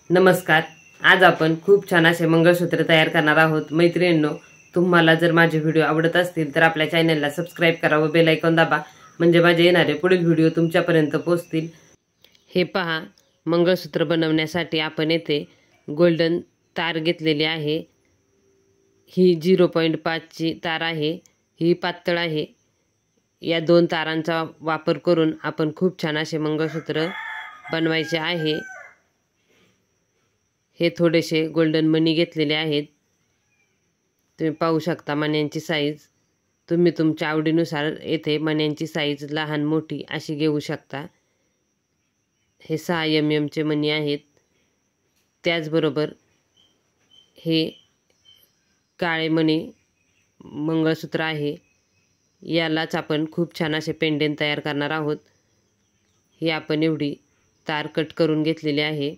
नमस्कार। आज आपण खूप छान असे मंगळसूत्र तयार करणार आहोत। मैत्रिणींनो, तुम्हाला जर माझे व्हिडिओ आवडत असतील तर आपल्या चॅनलला सबस्क्राइब करा व बेल आयकॉन दाबा, म्हणजे माझे येणारे पुढील व्हिडिओ तुमच्यापर्यंत पोहोचतील। हे पहा, मंगळसूत्र बनवण्यासाठी आपण येथे गोल्डन तार घेतलेली आहे। ही 0.5 ची तार आहे, ही पातळ आहे। या दोन तारांचा वापर करून आपण खूप छान असे मंगळसूत्र बनवायचे आहे। हे थोडेसे गोल्डन मणी घेतलेले आहेत। तुम्ही पाहू शकता मण्यांची साईज तुम्ही तुमच्या आवडीनुसार येथे मण्यांची साईज लहान मोठी अशी घेऊ शकता। हे 6 mm चे मणी आहेत। त्याचबरोबर हे काळे मणी मंगळसूत्र आहे। यालाच आपण खूप छान असे पेंडेंट तयार करणार आहोत। ही आपण एवढी तार कट करून घेतलेली आहे।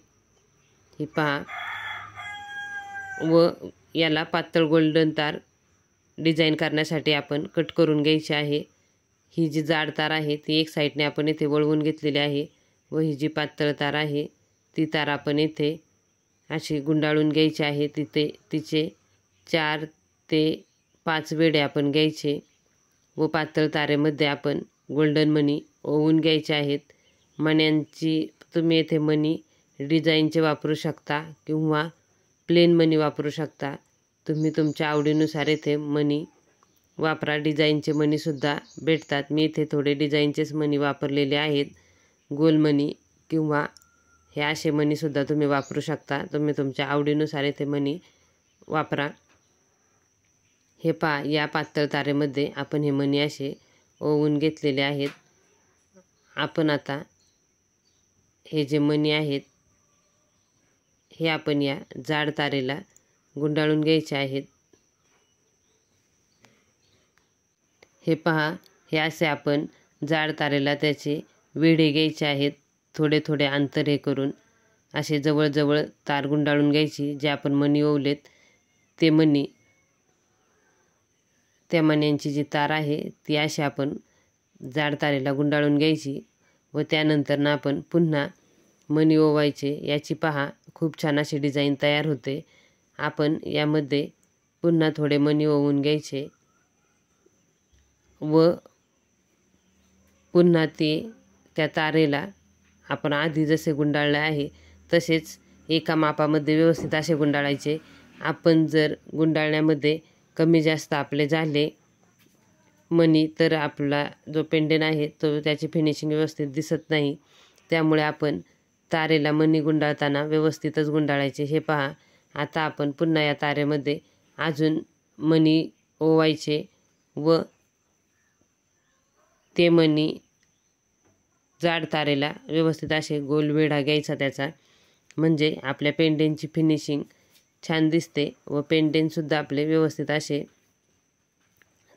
ही पहा, व याला पातळ गोल्डन तार डिझाइन करण्यासाठी आपण कट करून घ्यायची आहे। ही जी जाड तार आहे ती एक साईडने आपण इथे वळवून घेतलेली आहे व ही जी पातळ तार आहे ती तार आपण इथे अशी गुंडाळून घ्यायची आहे। तिचे 4 ते 5 वेढे आपण घ्यायचे व पातळ तारेमध्ये आपण गोल्डन मणी ओवून घ्यायचे आहेत। मण्यांची तुम्ही येथे मणी डिझाईनचे वापरू शकता किंवा प्लेन मणी वापरू शकता। तुम्ही तुमच्या आवडीनुसार येथे मणी वापरा। डिझाईनचे मणीसुद्धा भेटतात। मी इथे थोडे डिझाईनचेच मणी वापरलेले आहेत। गोल मणी किंवा हे असे मणीसुद्धा तुम्ही वापरू शकता। तुम्ही तुमच्या आवडीनुसार येथे मणी वापरा। हे पहा, या पातळ तारेमध्ये आपण हे मणी असे ओवून घेतलेले आहेत। आपण आता हे जे मणी आहेत हे आपण या जाड तारेला गुंडाळून घ्यायचे आहेत। हे पहा, हे असे आपण जाड तारेला त्याचे वेढे घ्यायचे आहेत। थोडे थोडे अंतर हे करून असे जवळजवळ तार गुंडाळून घ्यायची। जे आपण मणी ओवलेत ते मणी, त्या मण्यांची जी तार आहे ती अशी आपण जाड तारेला गुंडाळून घ्यायची व त्यानंतर ना आपण पुन्हा मणी ओवायचे। याची पहा, खूप छान अशी डिझाईन तयार होते। आपण यामध्ये पुन्हा थोडे मणी ओवून घ्यायचे व पुन्हा त्या तारेला आपण आधी जसे गुंडाळले आहे तसेच एका मापामध्ये व्यवस्थित असे गुंडाळायचे। आपण जर गुंडाळण्यामध्ये कमी जास्त आपले झाले मणी तर आपला जो पेंडेंट आहे तो त्याची फिनिशिंग व्यवस्थित दिसत नाही। त्यामुळे आपण तारेला मणी गुंडाळताना व्यवस्थितच गुंडाळायचे। हे पहा, आता आपण पुन्हा या तारेमध्ये अजून मणी ओवायचे व ते मणी जाड तारेला व्यवस्थित असे गोल वेढा घ्यायचा त्याचा, म्हणजे आपल्या पेंडेंटची फिनिशिंग छान दिसते व पेंडेंटसुद्धा आपले व्यवस्थित असे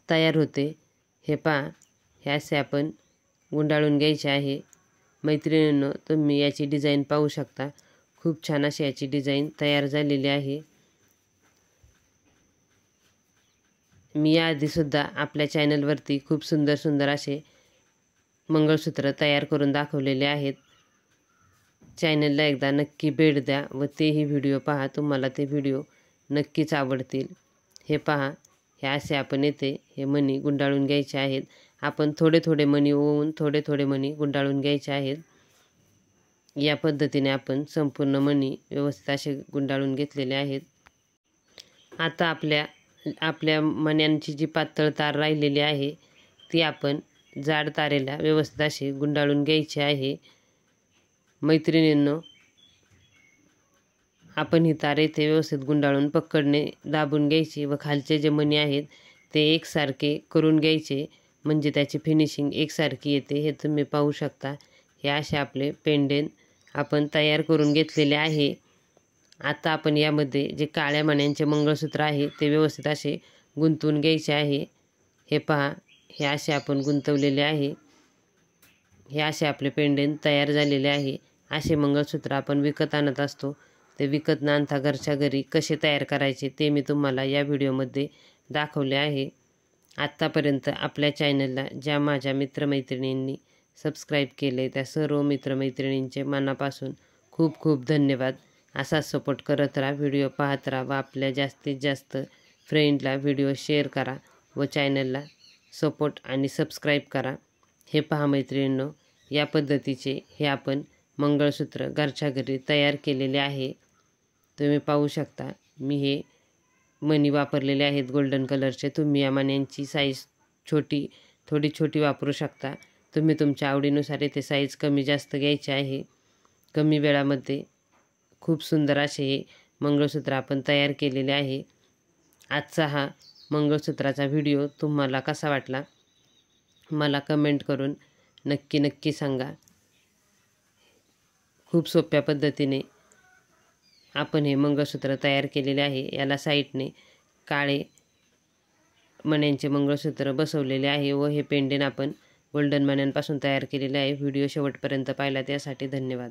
तयार होते। हे पहा, हे असे आपण गुंडाळून घ्यायचे आहे। मैत्रिणींनो, तुम्ही याची डिझाईन पाहू शकता। खूप छान अशी याची डिझाईन तयार झालेली आहे। मी याआधीसुद्धा आपल्या चॅनलवरती खूप सुंदर सुंदर असे मंगळसूत्र तयार करून दाखवलेले आहेत। चॅनलला एकदा नक्की भेट द्या व तेही व्हिडिओ पहा, तुम्हाला ते व्हिडिओ नक्कीच आवडतील। हे पहा, हे असे आपण येथे हे मणी गुंडाळून घ्यायचे आहेत। आपण थोडे थोडे मणी ओवून थोडे थोडे मणी गुंडाळून घ्यायचे आहेत। या पद्धतीने आपण संपूर्ण मणी व्यवस्थित असे गुंडाळून घेतलेले आहेत। आता आपल्या मण्यांची जी पातळ तार राहिलेली आहे ती आपण जाड तारेला व्यवस्थित अशी गुंडाळून घ्यायची आहे। मैत्रिणींनो, आपण ही तार इथे व्यवस्थित गुंडाळून पकडणे दाबून घ्यायची व खालचे जे मणी आहेत ते एकसारखे करून घ्यायचे, म्हणजे त्याची फिनिशिंग एकसारखी येते। हे तुम्ही पाहू शकता। हे असे आपले पेंडेंट आपण तयार करून घेतलेले आहे। आता आपण यामध्ये जे काळ्या मण्यांचे मंगळसूत्र आहे ते व्यवस्थित असे गुंतवून घ्यायचे आहे। हे पहा, हे असे आपण गुंतवलेले आहे। हे असे आपले पेंडेंट तयार झालेले आहे। असे मंगळसूत्र आपण विकत आणत असतो। ते विकत न आणता घरच्या घरी कसे तयार करायचे ते मी तुम्हाला या व्हिडिओमध्ये दाखवले आहे। आत्तापर्यंत आपल्या चॅनलला ज्या माझ्या मित्रमैत्रिणींनी सबस्क्राईब केले त्या सर्व मित्रमैत्रिणींचे मनापासून खूप खूप धन्यवाद। असाच सपोर्ट करत राहा, व्हिडिओ पाहत राहा व आपल्या जास्तीत जास्त फ्रेंडला व्हिडिओ शेअर करा व चॅनलला सपोर्ट आणि सबस्क्राईब करा. हे पहा मैत्रिणींनो, या पद्धतीचे हे आपण मंगळसूत्र घरच्या घरी तयार केलेले आहे. तुम्ही पाहू शकता, मी हे मणी वापरलेले आहेत गोल्डन कलरचे. तुम्ही या मण्यांची साईज थोडी छोटी वापरू शकता. तुम्ही तुमच्या आवडीनुसार इथे साईज कमी जास्त घ्यायची आहे. कमी वेळामध्ये खूप सुंदर असे हे मंगळसूत्र आपण तयार केलेले आहे. आजचा हा मंगळसूत्राचा व्हिडिओ तुम्हाला कसा वाटला मला कमेंट करून नक्की सांगा. खूप सोप्या पद्धतीने आपण हे मंगळसूत्र तयार केलेले आहे. याला साईडने काळे मण्यांचे मंगळसूत्र बसवलेले आहे व हे पेंडेंट आपण गोल्डन मण्यांपासून तयार केलेले आहे. व्हिडिओ शेवटपर्यंत पाहिला त्यासाठी धन्यवाद.